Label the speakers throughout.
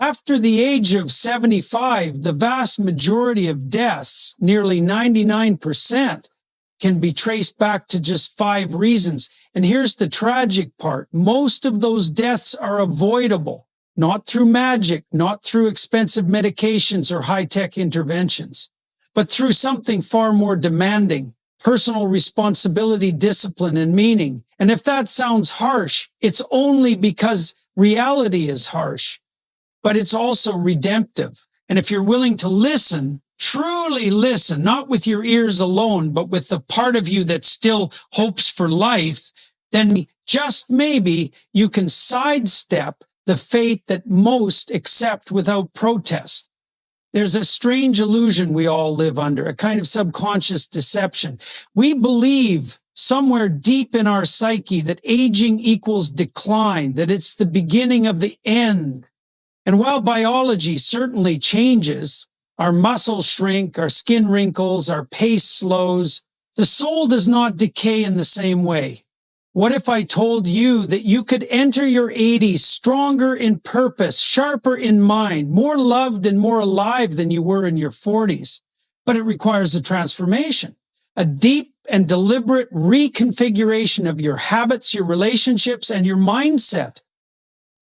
Speaker 1: After the age of 75, the vast majority of deaths, nearly 99%, can be traced back to just 5 reasons. And here's the tragic part. Most of those deaths are avoidable, not through magic, not through expensive medications or high-tech interventions, but through something far more demanding: personal responsibility, discipline, and meaning. And if that sounds harsh, it's only because reality is harsh, but it's also redemptive. And if you're willing to listen, truly listen, not with your ears alone, but with the part of you that still hopes for life, then just maybe you can sidestep the fate that most accept without protest. There's a strange illusion we all live under, a kind of subconscious deception. We believe somewhere deep in our psyche that aging equals decline, that it's the beginning of the end. And while biology certainly changes, our muscles shrink, our skin wrinkles, our pace slows, the soul does not decay in the same way. What if I told you that you could enter your 80s stronger in purpose, sharper in mind, more loved and more alive than you were in your 40s? But it requires a transformation, a deep and deliberate reconfiguration of your habits, your relationships, and your mindset.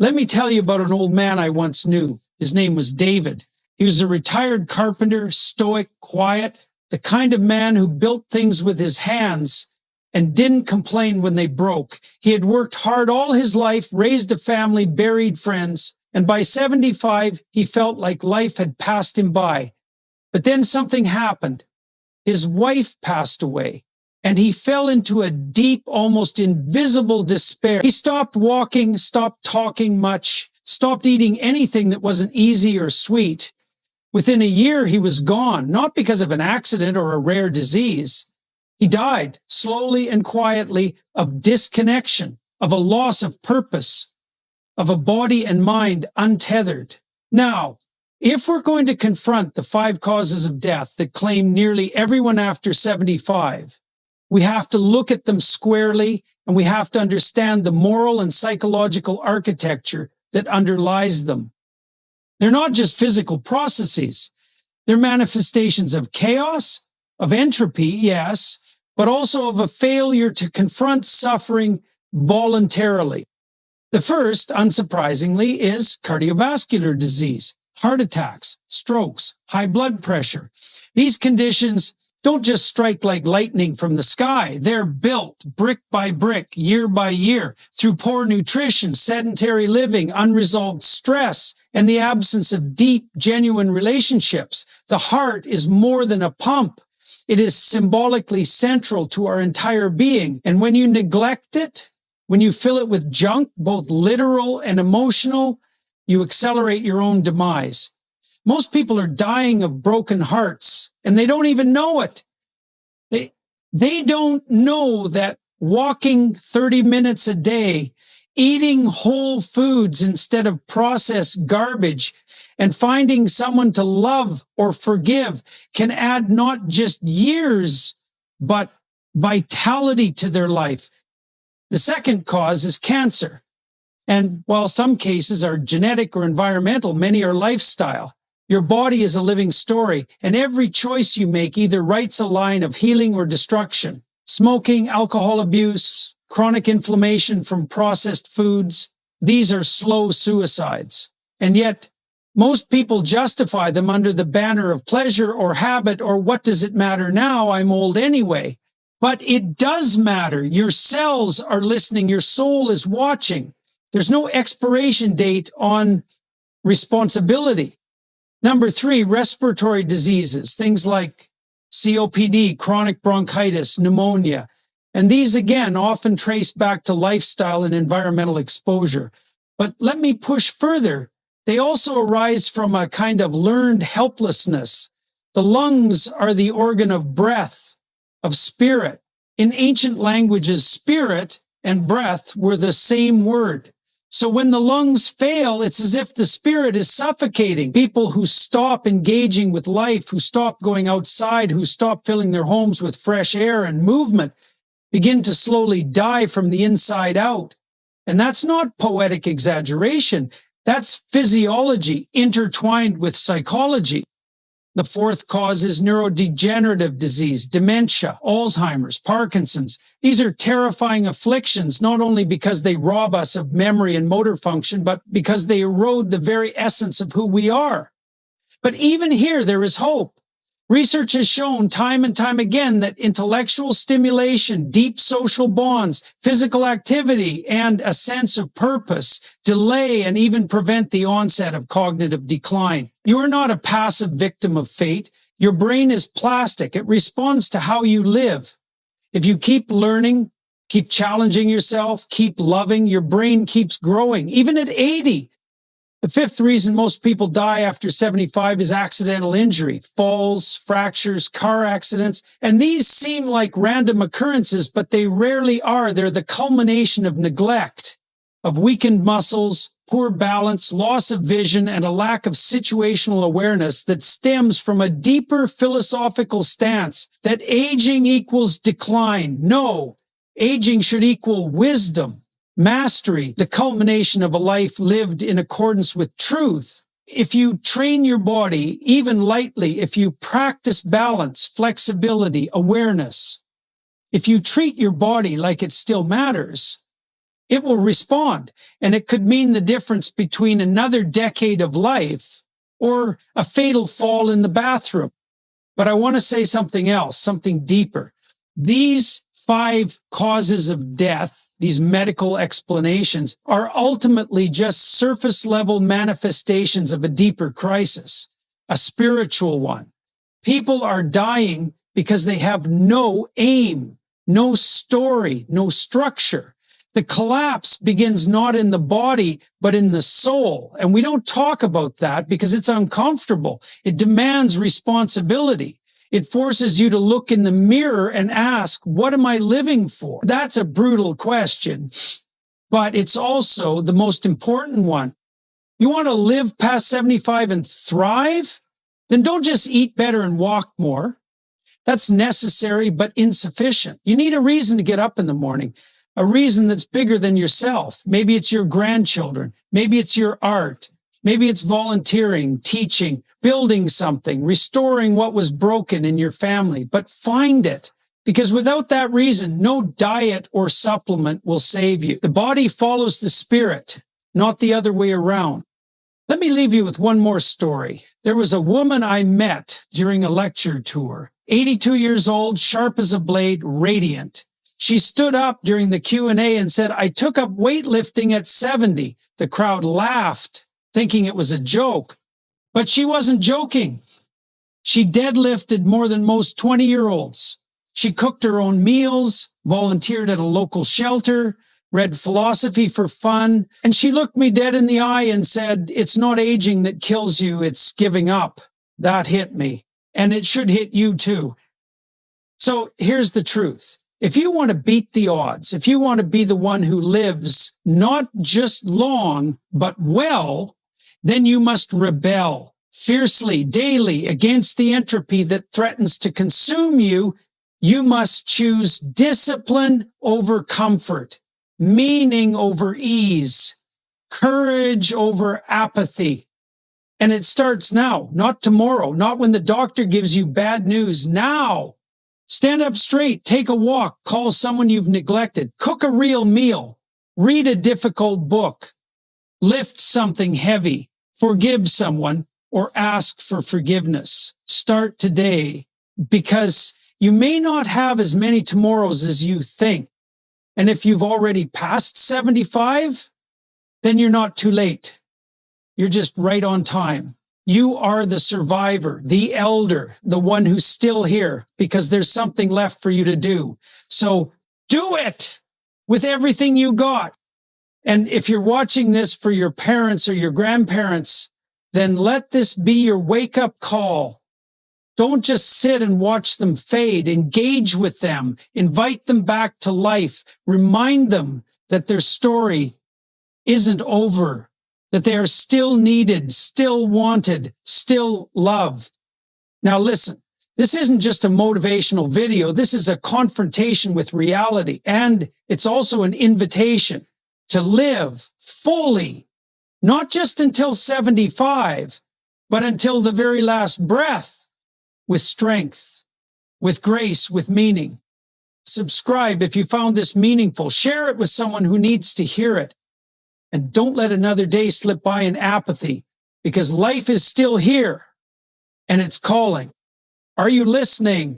Speaker 1: Let me tell you about an old man I once knew. His name was David. He was a retired carpenter, stoic, quiet, the kind of man who built things with his hands and didn't complain when they broke. He had worked hard all his life, raised a family, buried friends, and by 75, he felt like life had passed him by. But then something happened. His wife passed away, and he fell into a deep, almost invisible despair. He stopped walking, stopped talking much, stopped eating anything that wasn't easy or sweet. Within a year, he was gone, not because of an accident or a rare disease. He died slowly and quietly of disconnection, of a loss of purpose, of a body and mind untethered. Now, if we're going to confront the 5 causes of death that claim nearly everyone after 75, we have to look at them squarely, and we have to understand the moral and psychological architecture that underlies them. They're not just physical processes. They're manifestations of chaos, of entropy, yes, but also of a failure to confront suffering voluntarily. The first, unsurprisingly, is cardiovascular disease, heart attacks, strokes, high blood pressure. These conditions don't just strike like lightning from the sky. They're built brick by brick, year by year, through poor nutrition, sedentary living, unresolved stress, and the absence of deep, genuine relationships. The heart is more than a pump. It is symbolically central to our entire being. And when you neglect it, when you fill it with junk, both literal and emotional, you accelerate your own demise. Most people are dying of broken hearts, and they don't even know it. They don't know that walking 30 minutes a day, eating whole foods instead of processed garbage, and finding someone to love or forgive can add not just years, but vitality to their life. The second cause is cancer. And while some cases are genetic or environmental, many are lifestyle. Your body is a living story, and every choice you make either writes a line of healing or destruction. Smoking, alcohol abuse, chronic inflammation from processed foods, these are slow suicides. And yet, most people justify them under the banner of pleasure or habit or what does it matter now, I'm old anyway. But it does matter. Your cells are listening. Your soul is watching. There's no expiration date on responsibility. Number 3, respiratory diseases, things like COPD, chronic bronchitis, pneumonia. And these, again, often trace back to lifestyle and environmental exposure. But let me push further. They also arise from a kind of learned helplessness. The lungs are the organ of breath, of spirit. In ancient languages, spirit and breath were the same word. So when the lungs fail, it's as if the spirit is suffocating. People who stop engaging with life, who stop going outside, who stop filling their homes with fresh air and movement, begin to slowly die from the inside out. And that's not poetic exaggeration. That's physiology intertwined with psychology. The fourth cause is neurodegenerative disease, dementia, Alzheimer's, Parkinson's. These are terrifying afflictions, not only because they rob us of memory and motor function, but because they erode the very essence of who we are. But even here, there is hope. Research has shown time and time again that intellectual stimulation, deep social bonds, physical activity, and a sense of purpose delay and even prevent the onset of cognitive decline. You are not a passive victim of fate. Your brain is plastic. It responds to how you live. If you keep learning, keep challenging yourself, keep loving, your brain keeps growing, even at 80. The fifth reason most people die after 75 is accidental injury, falls, fractures, car accidents. And these seem like random occurrences, but they rarely are. They're the culmination of neglect, of weakened muscles, poor balance, loss of vision, and a lack of situational awareness that stems from a deeper philosophical stance that aging equals decline. No, aging should equal wisdom. Mastery, the culmination of a life lived in accordance with truth. If you train your body, even lightly, if you practice balance, flexibility, awareness, if you treat your body like it still matters, it will respond. And it could mean the difference between another decade of life or a fatal fall in the bathroom. But I want to say something else, something deeper. These 5 causes of death, these medical explanations, are ultimately just surface level manifestations of a deeper crisis, a spiritual one. People are dying because they have no aim, no story, no structure. The collapse begins not in the body, but in the soul. And we don't talk about that because it's uncomfortable. It demands responsibility. It forces you to look in the mirror and ask, what am I living for? That's a brutal question, but it's also the most important one. You want to live past 75 and thrive? Then don't just eat better and walk more. That's necessary, but insufficient. You need a reason to get up in the morning, a reason that's bigger than yourself. Maybe it's your grandchildren. Maybe it's your art. Maybe it's volunteering, teaching, building something, restoring what was broken in your family, but find it. Because without that reason, no diet or supplement will save you. The body follows the spirit, not the other way around. Let me leave you with one more story. There was a woman I met during a lecture tour, 82 years old, sharp as a blade, radiant. She stood up during the Q&A and said, I took up weightlifting at 70. The crowd laughed, thinking it was a joke. But she wasn't joking. She deadlifted more than most 20-year-olds. She cooked her own meals, volunteered at a local shelter, read philosophy for fun, and she looked me dead in the eye and said, it's not aging that kills you, it's giving up. That hit me, and it should hit you too. So here's the truth. If you want to beat the odds, if you want to be the one who lives not just long, but well, then you must rebel fiercely, daily, against the entropy that threatens to consume you. You must choose discipline over comfort, meaning over ease, courage over apathy. And it starts now, not tomorrow, not when the doctor gives you bad news. Now, stand up straight, take a walk, call someone you've neglected, cook a real meal, read a difficult book, lift something heavy, forgive someone, or ask for forgiveness. Start today, because you may not have as many tomorrows as you think. And if you've already passed 75, then you're not too late. You're just right on time. You are the survivor, the elder, the one who's still here, because there's something left for you to do. So do it with everything you got. And if you're watching this for your parents or your grandparents, then let this be your wake-up call. Don't just sit and watch them fade. Engage with them. Invite them back to life. Remind them that their story isn't over, that they are still needed, still wanted, still loved. Now listen, this isn't just a motivational video. This is a confrontation with reality, and it's also an invitation to live fully Not just until 75, but until the very last breath, with strength, with grace, with meaning. Subscribe if you found this meaningful. Share it with someone who needs to hear it. And don't let another day slip by in apathy, because life is still here and it's calling. Are you listening?